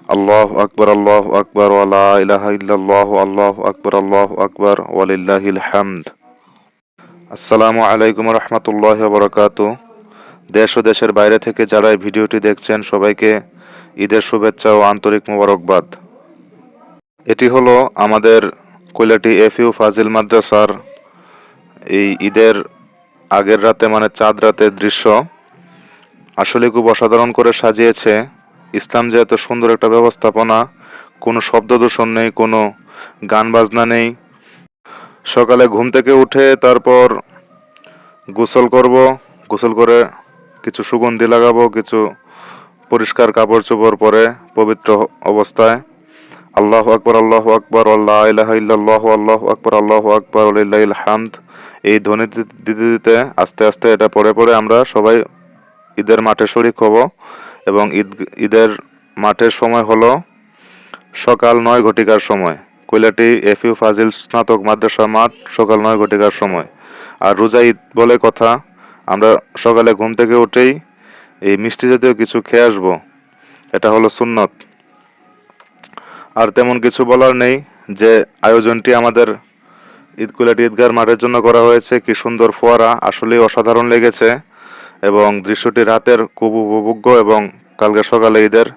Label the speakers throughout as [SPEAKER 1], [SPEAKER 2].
[SPEAKER 1] আল্লাহু আকবার, আল্লাহু আকবার, ওয়া লা ইলাহা ইল্লাল্লাহু, আল্লাহু আকবার, আল্লাহু আকবার, ওয়ালিল্লাহিল হামদ। আসসালামু আলাইকুম রহমতুল্লাহি ওয়া বারাকাতুহু। দেশ ও দেশের বাইরে থেকে যারা এই ভিডিওটি দেখছেন সবাইকে ঈদের শুভেচ্ছা ও আন্তরিক মোবারকবাদ। এটি হলো আমাদের কৈলাটি এফইউ ফাজিল মাদ্রাসার এই ঈদের আগের রাতে মানে চাঁদ রাতের দৃশ্য। আসলে খুব অসাধারণ করে সাজিয়েছে ইসলাম, যে এত সুন্দর একটা ব্যবস্থাপনা, কোনো শব্দ দূষণ নেই, কোনো গান বাজনা নেই। সকালে ঘুম থেকে উঠে তারপর গোসল করব, গোসল করে কিছু সুগন্ধি লাগাবো, কিছু পরিষ্কার কাপড় চোপড় পরে পবিত্র অবস্থায় আল্লাহু আকবার, আল্লাহু আকবার, লা ইলাহা ইল্লাল্লাহু, আল্লাহু আকবার, আল্লাহু আকবার, ওয়ালিল্লাহিল হামদ এই ধ্বনি দিতে দিতে আস্তে আস্তে এটা পড়ে পড়ে আমরা সবাই ঈদের মাঠে শরিক হব। এবং ঈদের মাঠের সময় হলো সকাল 9 ঘটিকার সময়। কৈলাটি এফইউ ফাজিল স্নাতক মাদ্রাসা মাঠ সকাল 9 ঘটিকার সময়। আর রোজা ঈদ বলে কথা, আমরা সকালে ঘুম থেকে উঠেই এই মিষ্টি জাতীয় কিছু খেয়ে আসবো, এটা হলো সুন্নত। আর তেমন কিছু বলার নেই, যে আয়োজনটি আমাদের কৈলাটি ঈদগাহ মাঠের জন্য করা হয়েছে। কি সুন্দর ফোয়ারা, আসলেই অসাধারণ লেগেছে। এবং দৃশ্যটি রাতের খুব উপভোগ্য। এবং কালকে সকালে ঈদের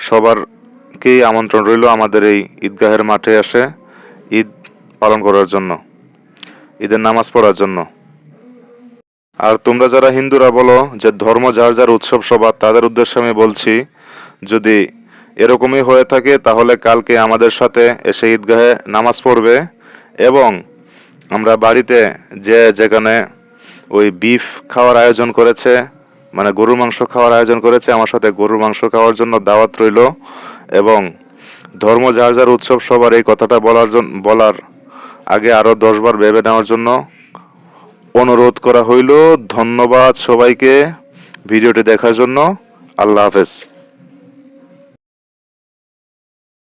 [SPEAKER 1] সবারকেই আমন্ত্রণ রইল আমাদের এই ঈদগাহের মাঠে এসে ঈদ পালন করার জন্য, ঈদের নামাজ পড়ার জন্য। আর তোমরা যারা হিন্দুরা বলো যে ধর্ম যার যার উৎসব সবার, তাদের উদ্দেশ্যে আমি বলছি, যদি এরকমই হয়ে থাকে তাহলে কালকে আমাদের সাথে এসে ঈদগাহে নামাজ পড়বে। এবং আমরা বাড়িতে যে যেখানে ওই বিফ খাওয়ার আয়োজন করেছে, মানে গরুর মাংস খাওয়ার আয়োজন করেছে, আমার সাথে গরুর মাংস খাওয়ার জন্য দাওয়াত রইল। এবং ধর্ম যার যার উৎসব সবার, এই কথাটা বলার আগে আরও 10 বার ভেবে নেওয়ার জন্য অনুরোধ করা হইল। ধন্যবাদ সবাইকে ভিডিওটি দেখার জন্য। আল্লাহ হাফেজ।